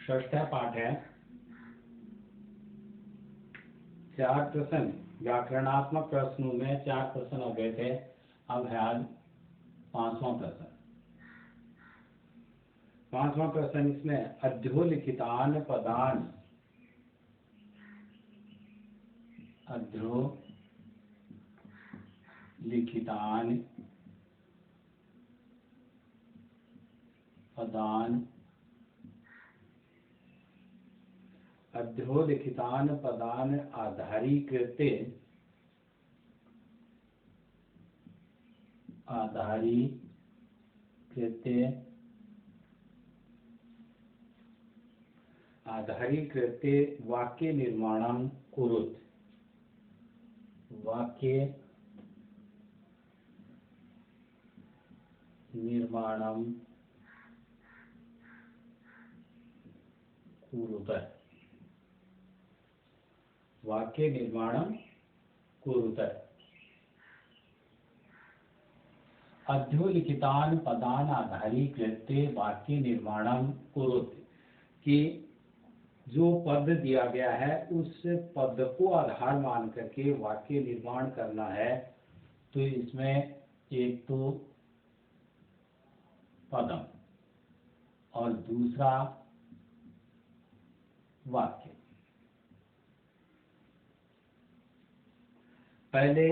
षष्ठ पाठ है। 4 प्रश्न व्याकरणात्मक प्रश्नों में 4 प्रश्न हो गए थे। अब है आज 5वां प्रश्न। 5वां प्रश्न इसमें अध्योलिखितान पदान अध्योलिखितान पदान अध्योलिखितान पदान आधारीकृते वाक्य निर्माणं कुरुत। वाक्य निर्माणं कुरुत। वाक्य निर्माणं कुरुत। अध्योलिखितान पदान आधारीकृत्य वाक्य निर्माणं कुरुत कि जो पद दिया गया है उस पद को आधार मान करके वाक्य निर्माण करना है। तो इसमें एक तो पदम और दूसरा वाक्य। पहले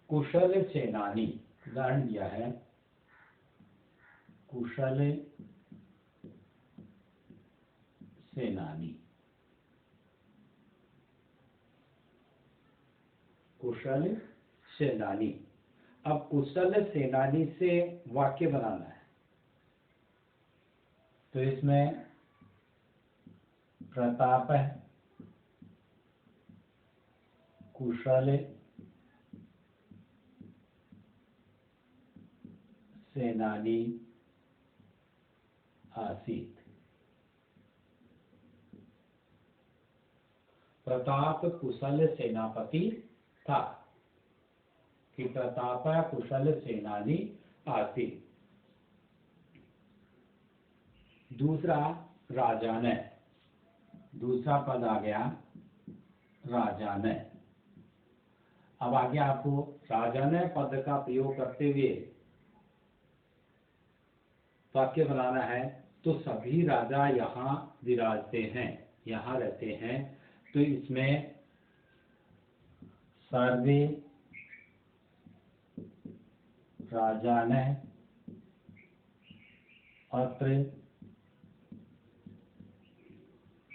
कुशल सेनानी उदाहरण दिया है। कुशल सेनानी, कुशल सेनानी। अब कुशल सेनानी से वाक्य बनाना है। तो इसमें प्रताप है, कुशल सेनानी आसीत। प्रताप कुशल सेनापति था कि प्रताप कुशल सेनानी आसीत। दूसरा राजान, दूसरा पद आ गया राजान। अब आगे आपको राजान पद का प्रयोग करते हुए वाक्य बनाना है। तो सभी राजा यहाँ विराजते हैं, यहाँ रहते हैं। तो इसमें सर्वे राजान अत्र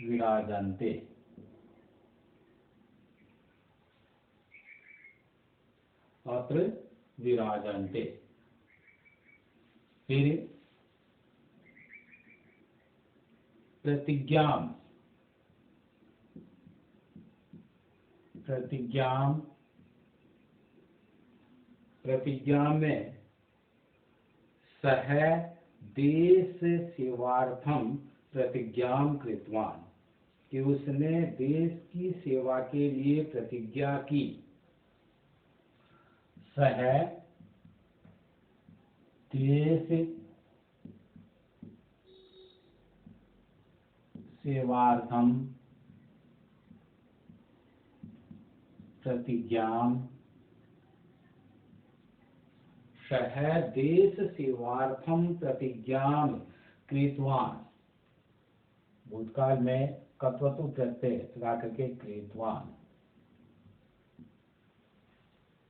विराजन्ते। अत्र विराजन्ते। फिर प्रतिज्ञाम, प्रतिज्ञा में सह देश सेवार्थम प्रतिज्ञाम कृतवान कि उसने देश की सेवा के लिए प्रतिज्ञा की। सह देश सेवार्थम प्रतिज्ञाम, सह देश सेवार्थम प्रतिज्ञाम कृतवान। भूतकाल में कत्वतु प्रत्यय लगा करके कृतवान,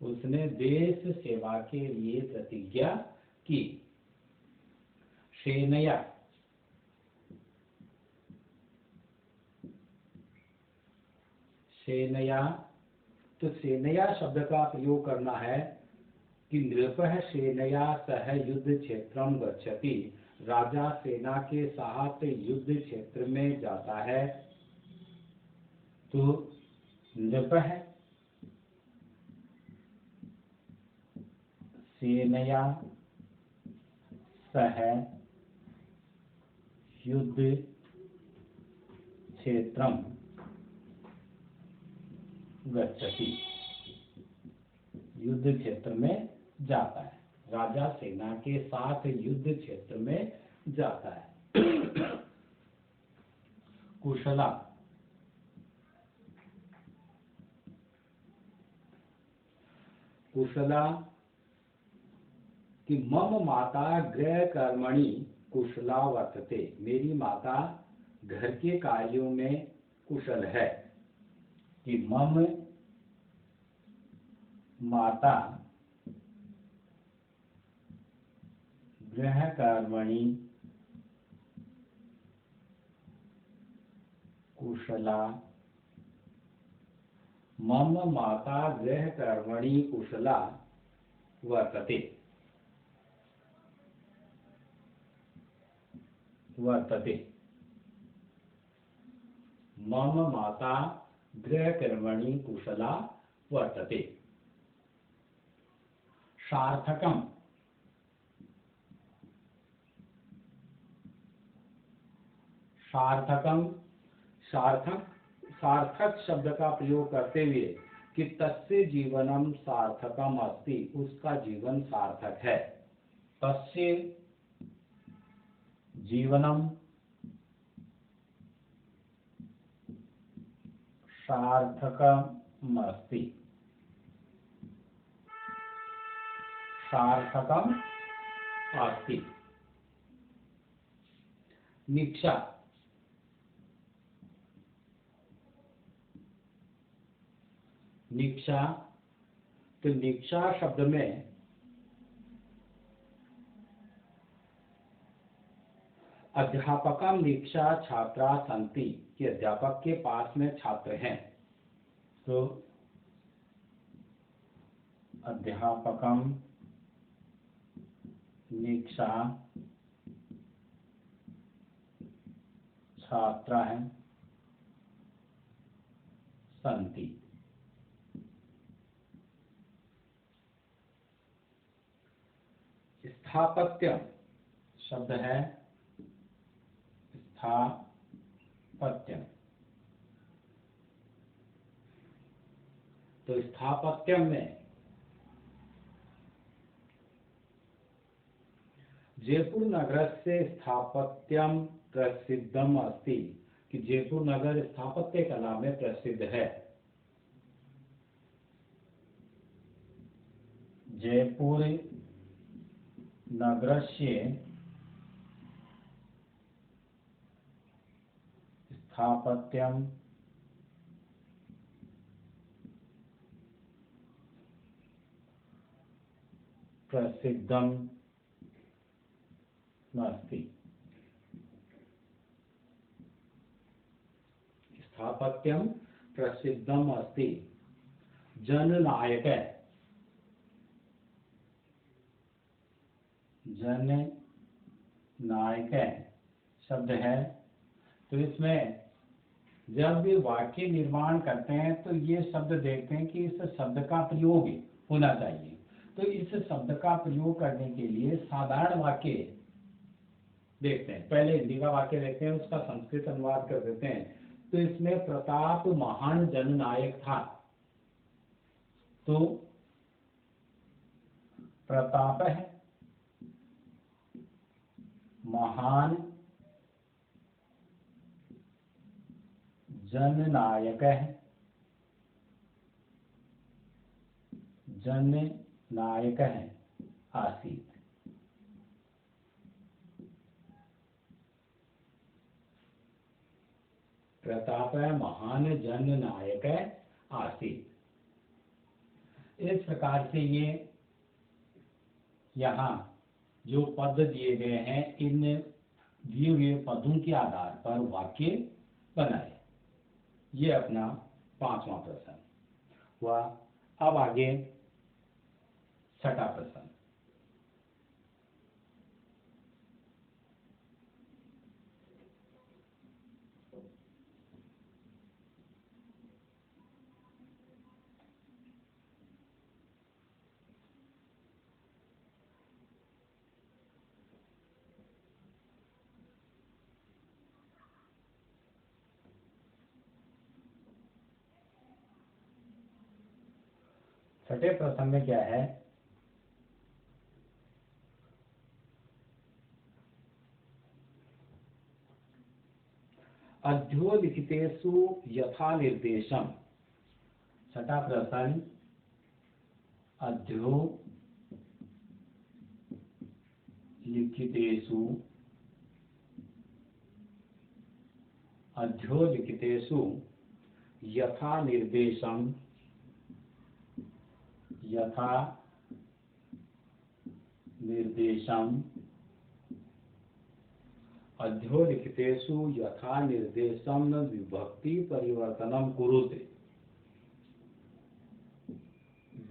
उसने देश सेवा के लिए प्रतिज्ञा की। सेनया, सेनया। तो सेनया शब्द का प्रयोग करना है कि नृपः सेनया सह युद्ध क्षेत्रम गच्छति। राजा सेना के साथ युद्ध क्षेत्र में जाता है। तो नृपः सेनया सह युद्ध क्षेत्रम गच्छति। युद्ध क्षेत्र में जाता है। राजा सेना के साथ युद्ध क्षेत्र में जाता है। कुशला, कुशला कि मम माता गृह कर्मणि कुशला वर्तते, मेरी माता घर के कार्यों में कुशल है। कि मम माता गृह कर्मणि कुशला, मम माता गृह कर्मणि कुशला वर्तते, वर्तते। मम माता गृह कर्मणि कुशला वर्तते। सार्थकम, सार्थकम, सार्थक, सार्थक शब्द का प्रयोग करते हुए कि तस्य जीवनम सार्थकम अस्ति, उसका जीवन सार्थक है। तस्य जीवनम सार्थकम अस्ति, सार्थकम अस्ति। निक्षा, निक्षा, तो निक्षा शब्द में अध्यापकम निक्षा छात्रा सन्ति, कि अध्यापक के पास में छात्र हैं। तो अध्यापकम निक्षा छात्रा है सन्ति। स्थापत्यम शब्द है स्थापत्यम, तो स्थापत्यम में जयपुर नगर से स्थापत्यम प्रसिद्धम अस्ति, कि जयपुर नगर स्थापत्य कला में प्रसिद्ध है। जयपुर नगरस्य स्थापत्यम प्रसिद्धम अस्ति। स्थापत्यम प्रसिद्धम अस्ति। जननायक, जननायक शब्द है, तो इसमें जब भी वाक्य निर्माण करते हैं तो ये शब्द देखते हैं कि इस शब्द का प्रयोग होना चाहिए। तो इस शब्द का प्रयोग करने के लिए साधारण वाक्य देखते हैं। पहले हिंदी का वाक्य देखते हैं, उसका संस्कृत अनुवाद कर देते हैं। तो इसमें प्रताप महान जननायक था, तो प्रताप है महान जननायक है, जननायक है आसीत। प्रताप महान जननायक आसीत। इस प्रकार से ये यहाँ जो पद दिए गए हैं, इन दिए हुए पदों के आधार पर वाक्य बनाए। ये अपना 5वां प्रश्न हुआ। अब आगे 6ठा प्रश्न। छठे प्रश्न में क्या है? अध्योलिखितेषु यथा निर्देशम। छठा प्रश्न, अध्योलिखितेषु यथा निर्देशम अध्योलिखितेषु यथा निर्देशम विभक्ति परिवर्तनम कुरुते।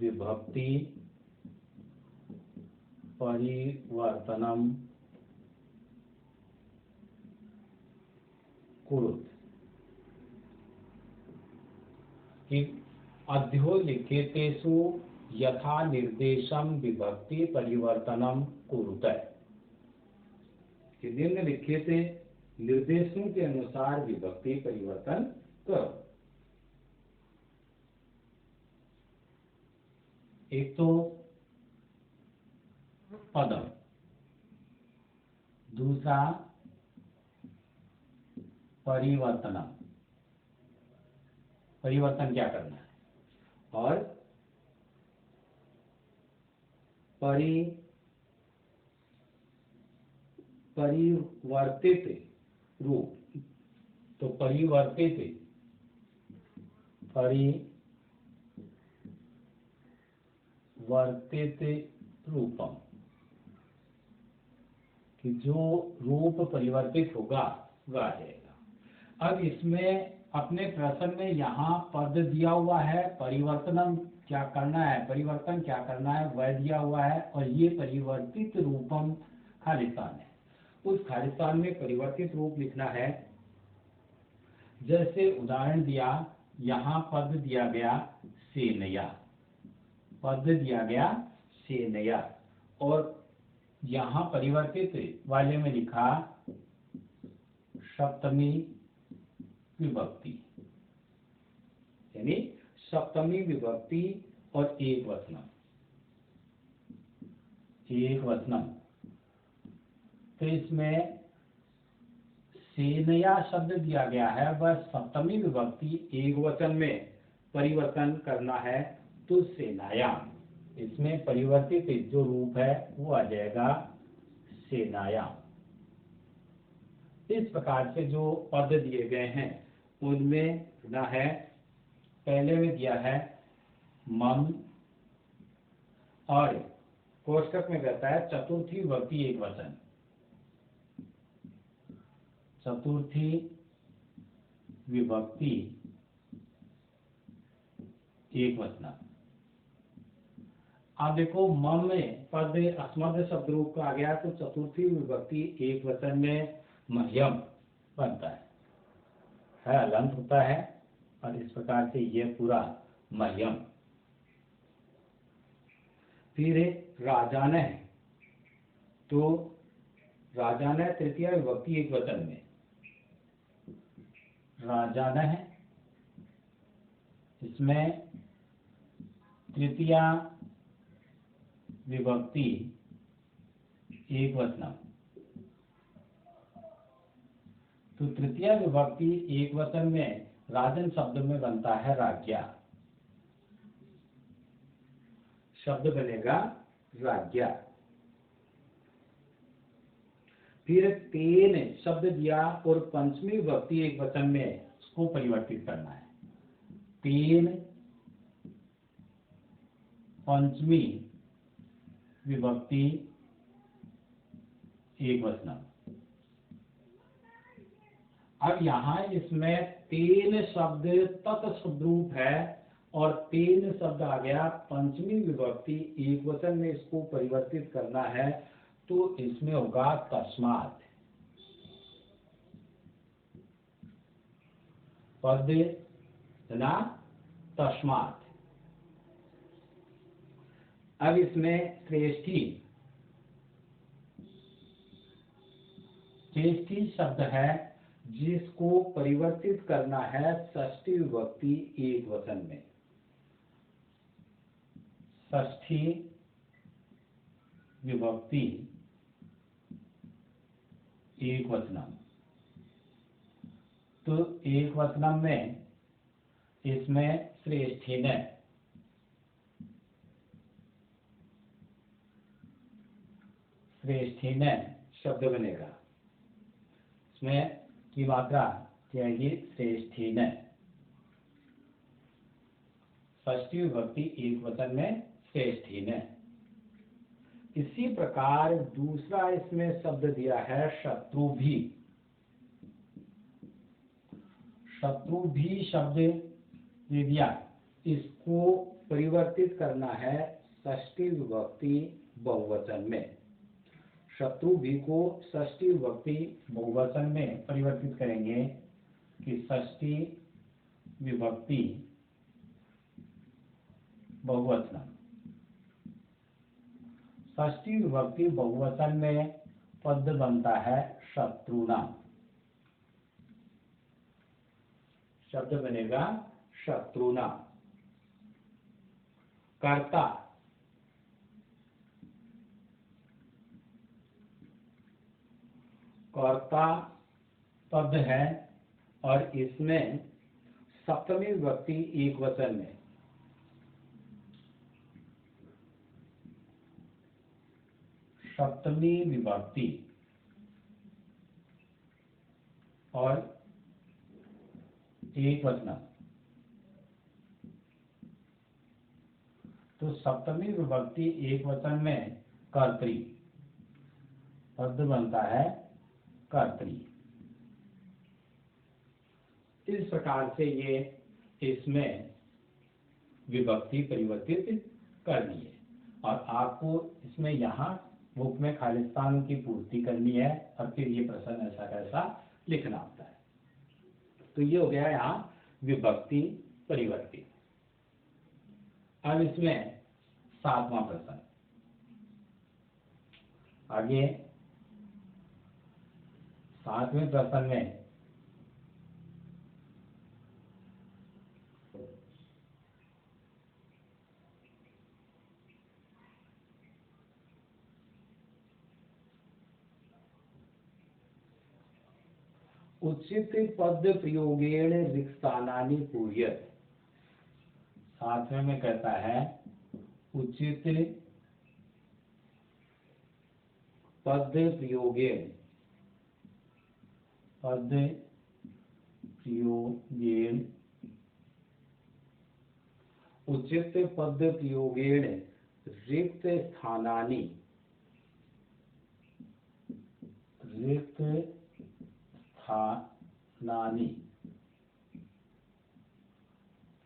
विभक्ति परिवर्तनम कुरुते। कि अध्योलिखितेषु यथा निर्देशम विभक्ति परिवर्तनम कुरुते। कि निम्नलिखित निर्देशों के अनुसार विभक्ति परिवर्तन करो। एक तो पदम, दूसरा परिवर्तनम, परिवर्तन क्या करना है, और परिवर्तित रूप। तो परिवर्तित रूपम, कि जो रूप परिवर्तित होगा वह आ जाएगा। अब इसमें अपने प्रश्न में यहाँ पद दिया हुआ है, परिवर्तनम क्या करना है, परिवर्तन क्या करना है वह दिया हुआ है, और ये परिवर्तित रूपम खालिस्तान है। उस खालिस्तान में परिवर्तित रूप लिखना है। जैसे उदाहरण दिया, यहाँ पद दिया गया सेनया, पद दिया गया सेनया, और यहाँ परिवर्तित वाले में लिखा सप्तमी विभक्ति, यानी सप्तमी विभक्ति और एक वचनम। तो इसमें सेनया शब्द दिया गया है, वह सप्तमी विभक्ति एक वचन में परिवर्तन करना है, तो सेनायाम। इसमें परिवर्तित जो रूप है वो आ जाएगा सेनायाम। इस प्रकार से जो पद दिए गए हैं उनमें ना है, पहले में दिया है मम, और कोष्ठक में कहता है चतुर्थी विभक्ति एक वचन, चतुर्थी विभक्ति एक वचन। अब देखो मम में पद अस्मद शब्द रूप का आ गया, तो चतुर्थी विभक्ति एक वचन में मह्यम बनता है, अलंत होता है, और इस प्रकार से ये पूरा मह्यम। फिर राजान है, तो राजान तृतीय विभक्ति एक वचन में, राजान है, इसमें तृतीय विभक्ति एक वचन। तो तृतीय विभक्ति एक वचन में राजन शब्द में बनता है राज्ञा, शब्द बनेगा राज्ञा। फिर तेन शब्द दिया और पंचमी विभक्ति एक वचन में उसको परिवर्तित करना है, तेन पंचमी विभक्ति एक वचन। अब यहाँ इसमें तेन शब्द तत्शब्द रूप है, और तेन शब्द आ गया पंचमी विभक्ति एक वचन में, इसको परिवर्तित करना है, तो इसमें होगा तस्मात्। पद ना तस्मात्। अब इसमें श्रेष्ठी, श्रेष्ठी शब्द है जिसको परिवर्तित करना है षष्ठी विभक्ति एक वचन में, षष्ठी विभक्ति एक वचन। तो एक वचनम में इसमें श्रेष्ठीन शब्द बनेगा। इसमें की मात्रा क्या आएगी? श्रेष्ठीन। षष्ठी विभक्ति एक वचन में श्रेष्ठीन। इसी प्रकार दूसरा इसमें शब्द दिया है शत्रु भी। शत्रु भी शब्द दे दिया, इसको परिवर्तित करना है षष्ठी विभक्ति बहुवचन में। शत्रु भी को षष्ठी विभक्ति बहुवचन में परिवर्तित करेंगे कि षष्ठी विभक्ति बहुवचन। षष्ठी विभक्ति बहुवचन में पद बनता है शत्रुना। शब्द बनेगा शत्रुना। कर्ता, कर्ता पद है और इसमें सप्तमी विभक्ति एक वचन में। सप्तमी विभक्ति और एक वचन। तो सप्तमी विभक्ति एक वचन में कर्त्री पद बनता है कर्त्री। इस प्रकार से ये इसमें विभक्ति परिवर्तित करनी है और आपको इसमें यहाँ बुक में खालिस्तान की पूर्ति करनी है और फिर ये प्रश्न ऐसा कैसा लिखना होता है। तो ये हो गया यहाँ विभक्ति परिवर्तित। अब इसमें सातवां प्रश्न आगे। सातवें प्रश्न में उचित पद प्रयोगेण रिक्तानानि पूर्यत। सातवें में कहता है उचित पद प्रयोगेण उचित पद प्रयोगेण रिक्त स्थानानि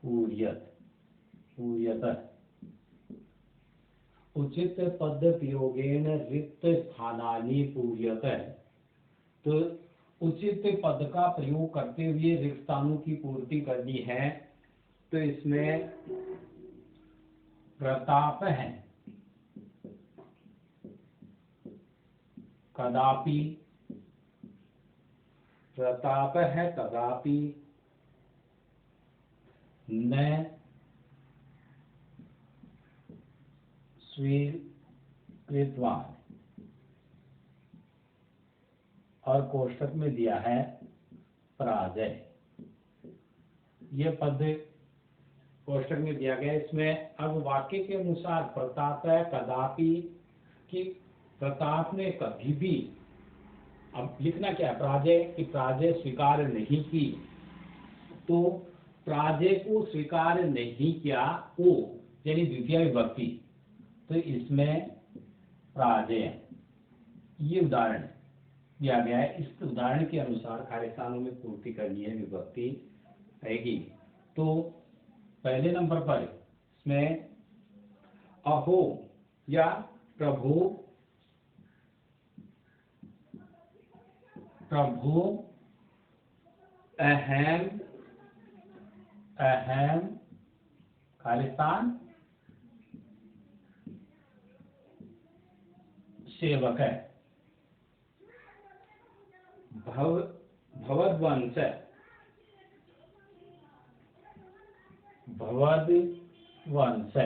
पूर्यत। उचित पद प्रयोगेण रिक्त स्थानानि पूर्यत। तो उचित पद का प्रयोग करते हुए रिक्त स्थानों की पूर्ति करनी है। तो इसमें प्रताप है, कदापि, प्रताप है कदापि, न स्वीकृतवान और कोष्ठक में दिया है पराजय। ये पद कोष्ठक में दिया गया। इसमें अब वाक्य के अनुसार प्रताप है कदापि कि प्रताप ने कभी भी, अब लिखना क्या है, पराजय की पराजय स्वीकार नहीं की। तो पराजय को स्वीकार नहीं किया वो यानी द्वितीय विभक्ति। तो इसमें पराजय ये उदाहरण दिया गया है। इस उदाहरण के अनुसार खालिस्तानों में पूर्ति करनी है विभक्ति आएगी। तो पहले नंबर पर इसमें अहो या प्रभु, प्रभु अहम, अहम खालिस्तान सेवक है। भवद्वंश, भवद्वंश।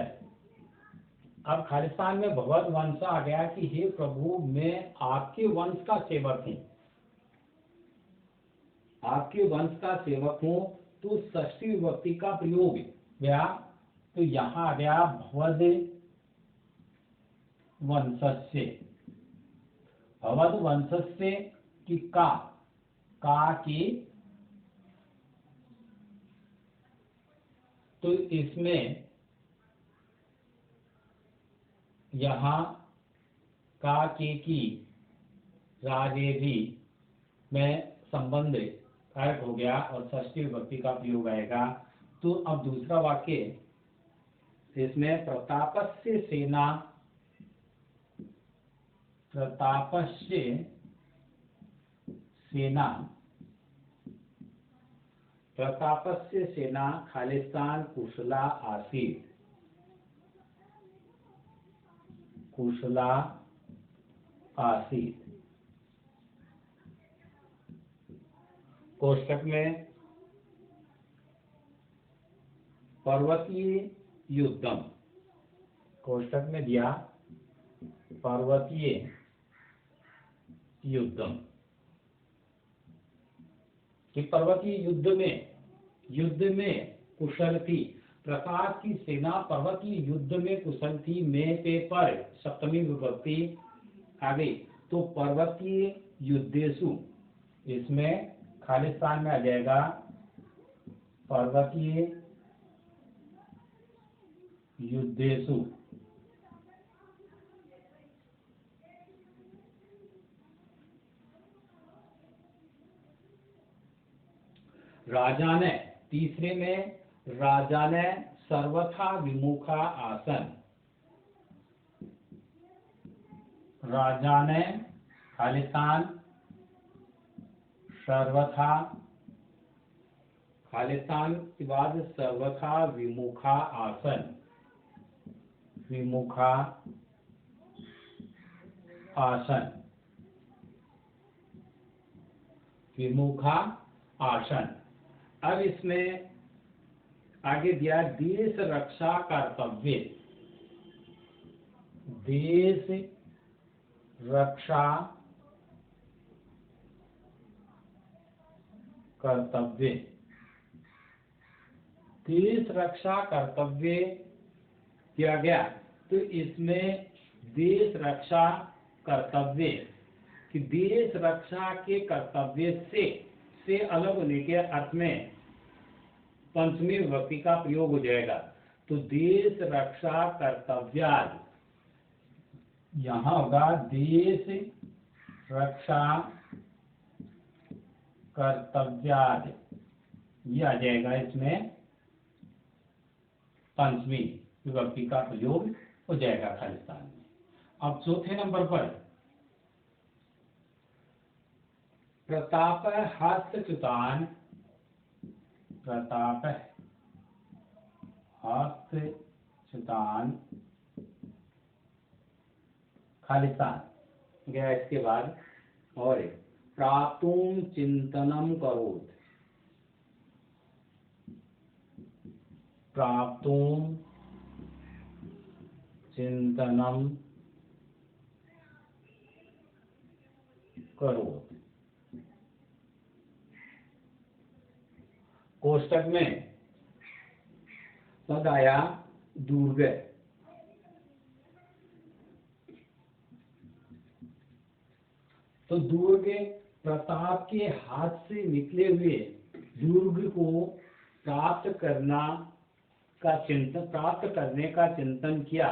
अब खालिस्तान में भवद्वंश आ गया कि हे प्रभु मैं आपके वंश का सेवक हूं। आपके वंश का सेवक हूं, तो षष्ठी विभक्ति का प्रयोग गया। तो यहां आ गया भवद वंशस्य। भवद वंशस्य की का की, तो इसमें यहां का के की राजे भी में संबंध कारक हो गया और षष्ठी विभक्ति का प्रयोग आएगा। तो अब दूसरा वाक्य, इसमें प्रतापस्य सेना, प्रतापस्य सेना, प्रतापस्य सेना खालिस्तान कुशला आसीत्, कुशला आसीत्। कोष्टक में पर्वतीय युद्धम, कोष्टक में दिया पर्वतीय युद्धम कि पर्वतीय युद्ध में कुशल थी। प्रताप की सेना पर्वतीय युद्ध में कुशल थी। में पे पर सप्तमी विभक्ति आ गई, तो पर्वतीय युद्धेषु, इसमें खालिस्तान में आ जाएगा पर्वतीय युद्धेषु। राजा ने, तीसरे में राजा ने सर्वथा विमुखा आसन, राजा ने खालिस्तान सर्वथा, खालिस्तान के बाद सर्वथा विमुखा आसन, विमुखा आसन, विमुखा आसन। अब इसमें आगे दिया देश रक्षा कर्तव्य, देश रक्षा कर्तव्य, देश रक्षा कर्तव्य किया गया। तो इसमें देश रक्षा कर्तव्य कि देश रक्षा के कर्तव्य से अलग होने के अर्थ में पंचमी विभक्ति का प्रयोग हो जाएगा। तो देश रक्षा कर्तव्याद, यहां होगा देश रक्षा कर्तव्याद, ये आ जाएगा इसमें पंचमी विभक्ति का प्रयोग हो जाएगा खालिस्तान में। अब चौथे नंबर पर प्रताप हस्तच्युतान, प्रताप हस्तच्युतान खालिस्तान गया। इसके बाद और प्राप्तुम चिंतनम करोत्, प्राप्तुम चिंतनम करोत्। कोष्टक में पद आया दुर्ग, तो दुर्ग प्रताप के हाथ से निकले हुए दुर्ग को प्राप्त करना का चिंतन, प्राप्त करने का चिंतन किया।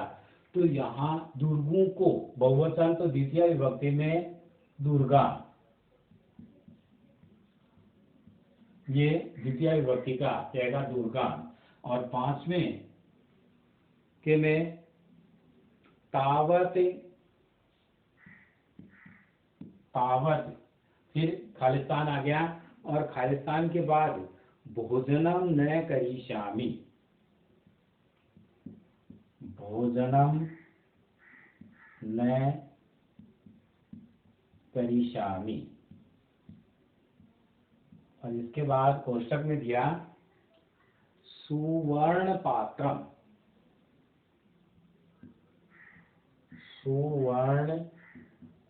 तो यहाँ दुर्गों को बहुवचन, तो द्वितीय विभक्ति में दुर्गा, ये द्वितीय विभक्ति का जाएगा दुर्गा। और पांचवें के में तावत, तावत, फिर खालिस्तान आ गया और खालिस्तान के बाद भोजनम न करिष्यामि, भोजनम न करिष्यामि। और इसके बाद कोष्टक में दिया सुवर्ण पात्रम, सुवर्ण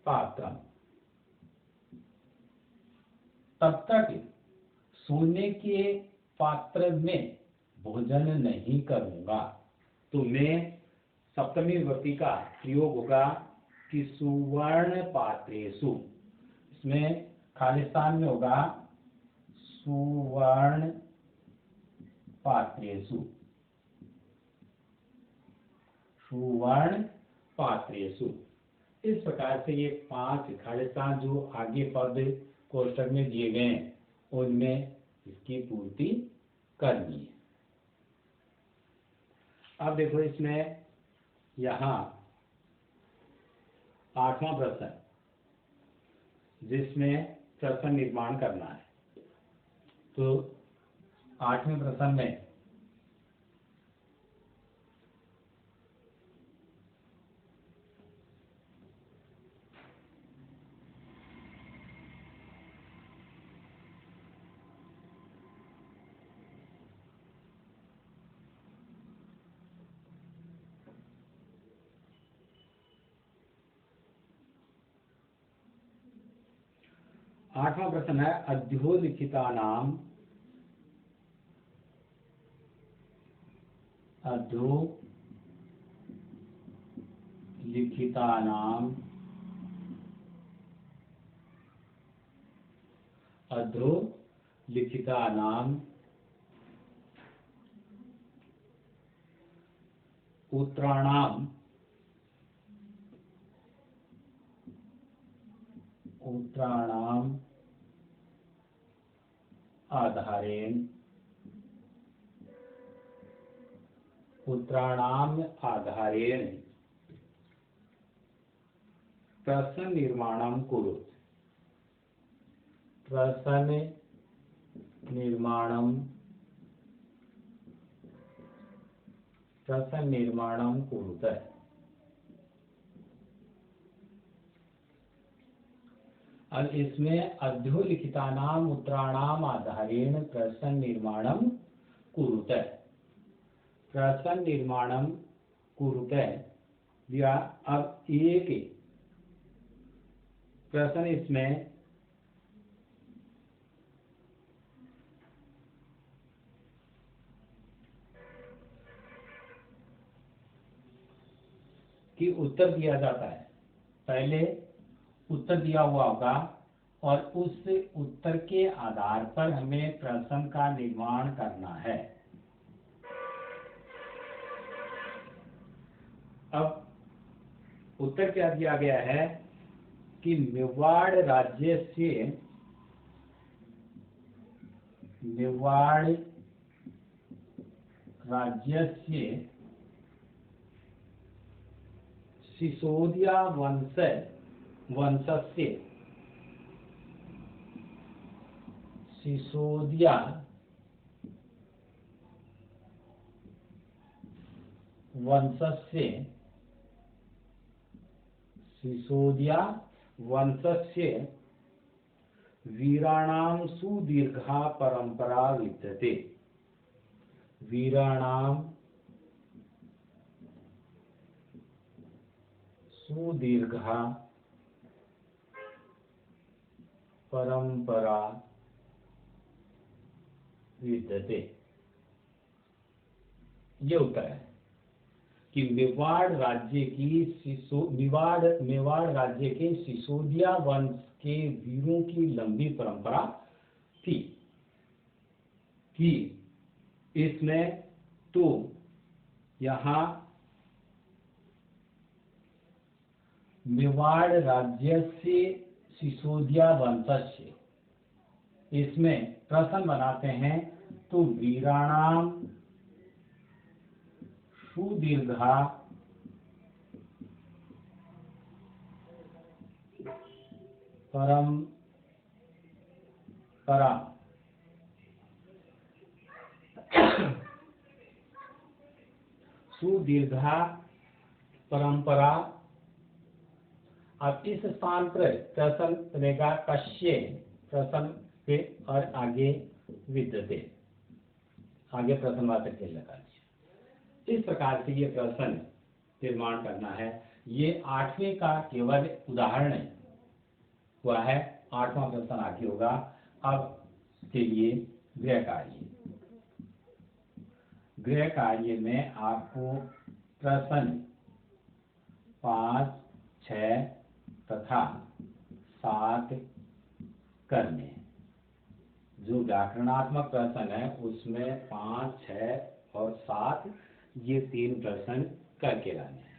पात्रम। तब तक सोने के पात्र में भोजन नहीं करूंगा। तो मैं सप्तमी विभक्ति का प्रयोग होगा कि सुवर्ण पात्रेषु, इसमें खालिस्तान में होगा सुवर्ण पात्रेषु, सुवर्ण पात्रेषु। इस प्रकार से ये 5 खालिस्तान जो आगे पद कोष्टक में दिए गए हैं उनमें इसकी पूर्ति करनी है। अब देखो इसमें यहाँ 8वां प्रश्न जिसमें प्रश्न निर्माण करना है। तो 8वें प्रश्न में आठवां प्रश्न है अधोलिखितानाम उत्तराणाम आधारेण प्रश्न निर्माणं कुरु। प्रश्न निर्माणं कुरुत। अब इसमें अधोलिखितानाम उत्तराणाम आधारेण प्रश्न निर्माणं कुरुत, प्रश्न निर्माणं कुरुत या अब एक प्रश्न इसमें कि उत्तर दिया जाता है। पहले उत्तर दिया हुआ होगा और उस उत्तर के आधार पर हमें प्रश्न का निर्माण करना है। अब उत्तर क्या दिया गया है कि मेवाड़ राज्य से सिसोदिया वंशस्य वीराणां सुदीर्घा परंपरा विद्यते। वीराणां सुदीर्घा परंपरा विद्यते। ये उत्तर है कि मेवाड़ राज्य के सिसोदिया वंश के वीरों की लंबी परंपरा थी। कि इसमें तो यहाँ मेवाड़ राज्य से सिसोदिया वंशस्य, इसमें प्रश्न बनाते हैं तो वीराणाम सुदीर्घा परंपरा सुदीर्घा परंपरा। अब इस स्थान पर प्रश्न रहेगा कश्य प्रश्न पे और आगे विद्यते, आगे प्रश्नवाचक के लगा। इस प्रकार से ये प्रश्न निर्माण करना है। ये 8वें का केवल उदाहरण हुआ है। 8वां प्रश्न आगे होगा। अब के लिए गृह कार्य। गृह कार्य में आपको प्रश्न 5, 6 तथा 7 करने हैं। जो व्याकरणात्मक प्रश्न है उसमें 5, 6 और 7 ये 3 प्रश्न करके लाने हैं।